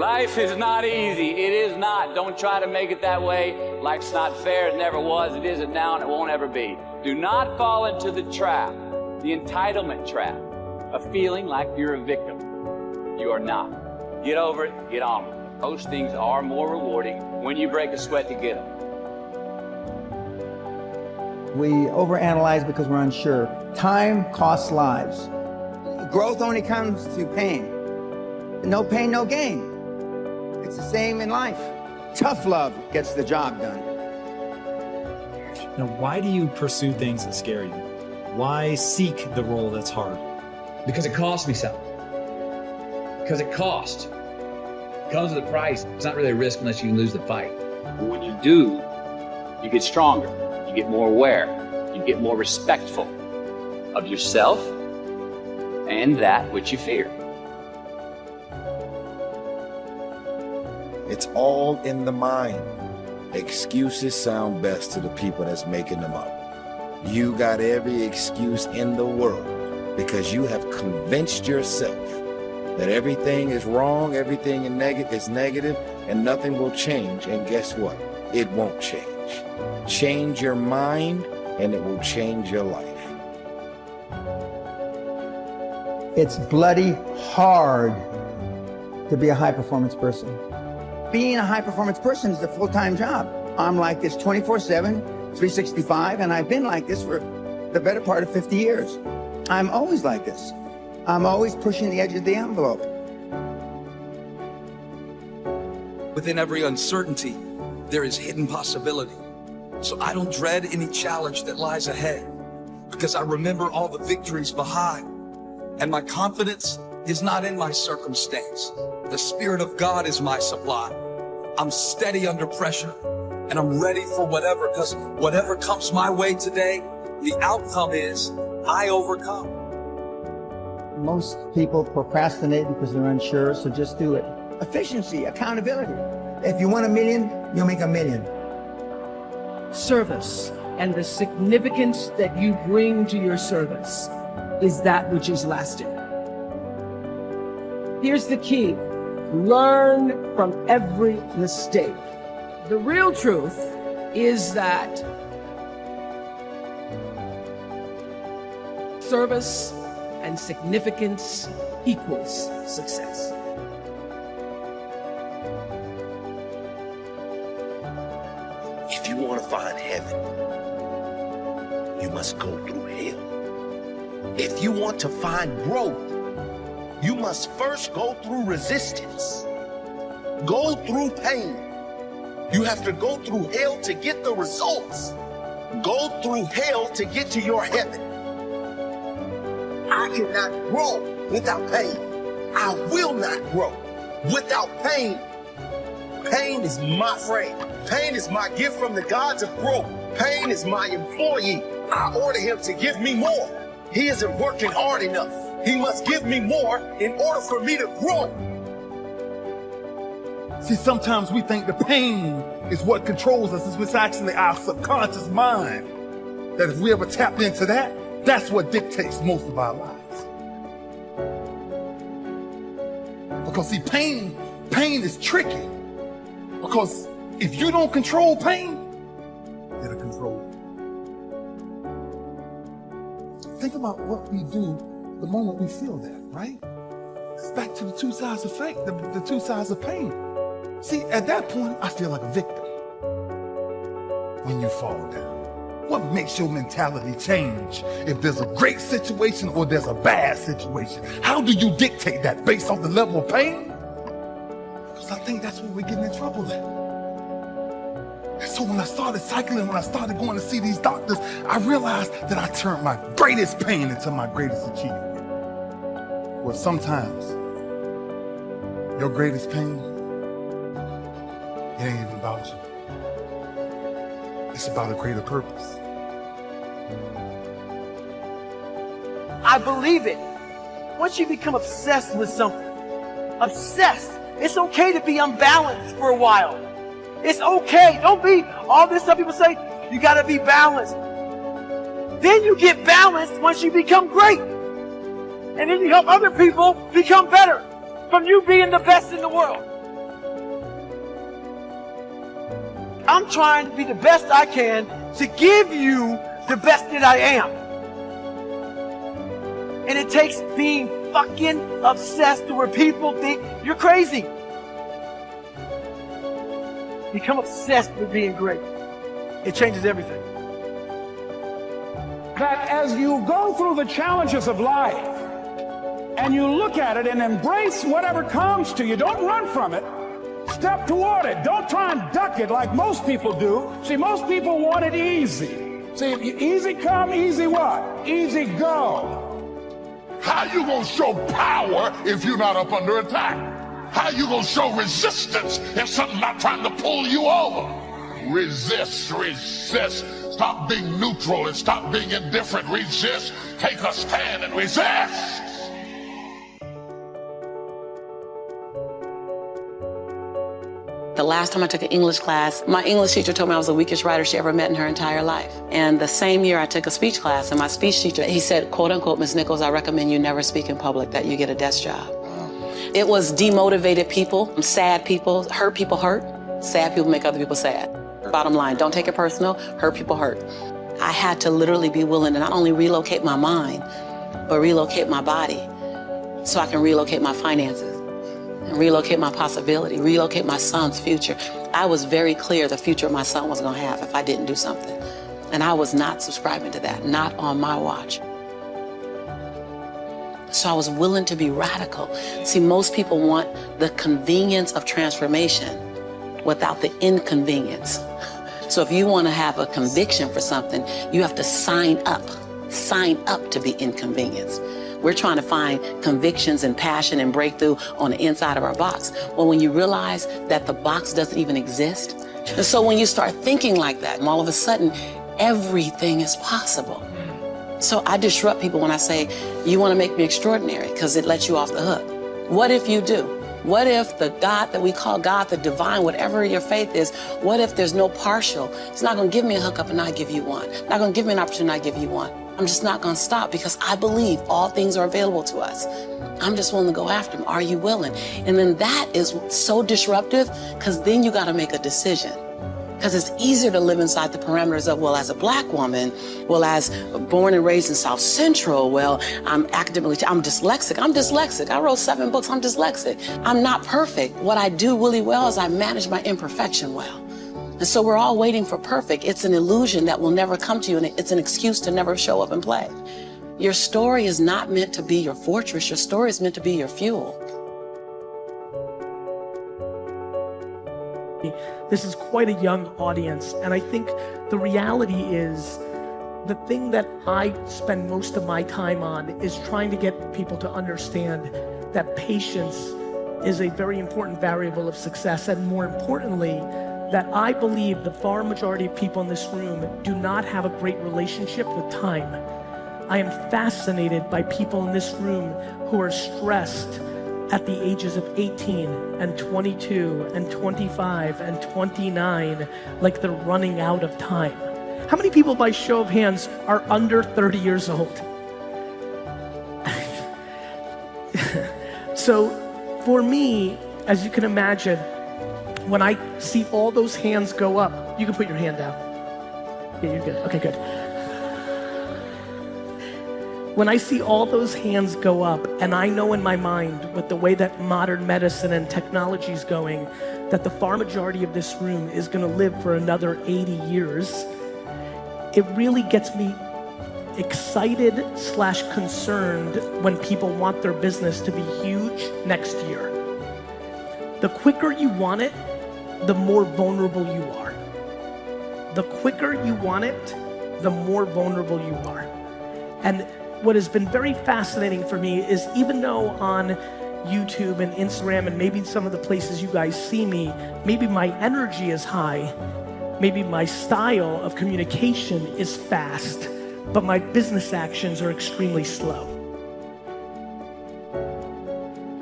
Life is not easy. It is not. Don't try to make it that way. Life's not fair. It never was. It isn't now, and it won't ever be. Do not fall into the trap, the entitlement trap, of feeling like you're a victim. You are not. Get over it. Get on with it. Those things are more rewarding when you break a sweat to get them. We overanalyze because we're unsure. Time costs lives. Growth only comes through pain. No pain, no gain. It's the same in life. Tough love gets the job done. Now, why do you pursue things that scare you? Why seek the role that's hard? Because it costs me something. Because it costs. It comes with a price. It's not really a risk unless you lose the fight. But when you do, you get stronger. You get more aware. You get more respectful of yourself and that which you fear. It's all in the mind. Excuses sound best to the people that's making them up. You got every excuse in the world because you have convinced yourself that everything is wrong, everything is negative, and nothing will change. And guess what? It won't change. Change your mind, and it will change your life. It's bloody hard to be a high-performance person. Being a high-performance person is a full-time job. I'm like this 24/7, 365, and I've been like this for the better part of 50 years. I'm always like this. I'm always pushing the edge of the envelope. Within every uncertainty, there is hidden possibility. So I don't dread any challenge that lies ahead because I remember all the victories behind. And my confidence is not in my circumstance. The Spirit of God is my supply. I'm steady under pressure and I'm ready for whatever, because whatever comes my way today, the outcome is I overcome. Most people procrastinate because they're unsure, so just do it. Efficiency, accountability. If you want $1 million, you'll make $1 million. Service and the significance that you bring to your service is that which is lasting. Here's the key. Learn from every mistake. The real truth is that service and significance equals success. If you want to find heaven, you must go through hell. If you want to find growth, you must first go through resistance. Go through pain. You have to go through hell to get the results. Go through hell to get to your heaven. I cannot grow without pain. I will not grow without pain. Pain is my friend. Pain is my gift from the gods of growth. Pain is my employee. I order him to give me more. He isn't working hard enough. He must give me more in order for me to grow. See, sometimes we think the pain is what controls us. It's actually our subconscious mind. That if we ever tap into that, that's what dictates most of our lives. Because see, pain is tricky. Because if you don't control pain, it'll control you. Think about what we do the moment we feel that, right? It's back to the two sides of fate, the two sides of pain. See, at that point, I feel like a victim. When you fall down, what makes your mentality change? If there's a great situation or there's a bad situation, how do you dictate that based on the level of pain? Because I think that's where we're getting in trouble at. And so when I started cycling, when I started going to see these doctors, I realized that I turned my greatest pain into my greatest achievement. Well, sometimes your greatest pain, it ain't even about you. It's about a greater purpose. I believe it. Once you become obsessed with something, obsessed, it's okay to be unbalanced for a while. It's okay. Don't be all this stuff people say, you gotta be balanced. Then you get balanced once you become great. And then you help other people become better from you being the best in the world. I'm trying to be the best I can to give you the best that I am. And it takes being fucking obsessed to where people think you're crazy. Become obsessed with being great. It changes everything. That as you go through the challenges of life and you look at it and embrace whatever comes to you, don't run from it. Step toward it. Don't try and duck it like most people do. See, most people want it easy. See, easy come, easy what? Easy go. How you gonna show power if you're not up under attack? How you gonna show resistance if something's not trying to pull you over? Resist, resist. Stop being neutral and stop being indifferent. Resist. Take a stand and resist. The last time I took an English class, my English teacher told me I was the weakest writer she ever met in her entire life. And the same year I took a speech class, and my speech teacher, he said, quote unquote, Ms. Nichols, I recommend you never speak in public, that you get a desk job. It was demotivated people, sad people hurt. Sad people make other people sad. Bottom line, don't take it personal, hurt people hurt. I had to literally be willing to not only relocate my mind, but relocate my body so I can relocate my finances and relocate my possibility, relocate my son's future. I was very clear the future my son was gonna have if I didn't do something. And I was not subscribing to that, not on my watch. So I was willing to be radical. See, most people want the convenience of transformation without the inconvenience. So if you want to have a conviction for something, you have to sign up to be inconvenienced. We're trying to find convictions and passion and breakthrough on the inside of our box. Well, when you realize that the box doesn't even exist, and so when you start thinking like that, all of a sudden, everything is possible. So I disrupt people when I say, you want to make me extraordinary, because it lets you off the hook. What if you do? What if the God that we call God, the divine, whatever your faith is, what if there's no partial? It's not going to give me a hookup and not give you one. Not going to give me an opportunity and not give you one. I'm just not going to stop because I believe all things are available to us. I'm just willing to go after them. Are you willing? And then that is so disruptive because then you got to make a decision. Because it's easier to live inside the parameters of, well, as a black woman, well, as born and raised in South Central, well, I'm dyslexic. I wrote 7 books. I'm dyslexic. I'm not perfect. What I do really well is I manage my imperfection well. And so we're all waiting for perfect. It's an illusion that will never come to you, and it's an excuse to never show up and play. Your story is not meant to be your fortress. Your story is meant to be your fuel. This is quite a young audience, and I think the reality is the thing that I spend most of my time on is trying to get people to understand that patience is a very important variable of success, and more importantly, that I believe the far majority of people in this room do not have a great relationship with time. I am fascinated by people in this room who are stressed at the ages of 18 and 22 and 25 and 29, like they're running out of time. How many people, by show of hands, are under 30 years old? So for me, as you can imagine, when I see all those hands go up, you can put your hand down. Yeah, you're good. Okay, good. When I see all those hands go up, and I know in my mind, with the way that modern medicine and technology is going, that the far majority of this room is going to live for another 80 years, it really gets me excited/concerned when people want their business to be huge next year. The quicker you want it, the more vulnerable you are. The quicker you want it, the more vulnerable you are. And what has been very fascinating for me is, even though on YouTube and Instagram and maybe some of the places you guys see me, maybe my energy is high, maybe my style of communication is fast, but my business actions are extremely slow.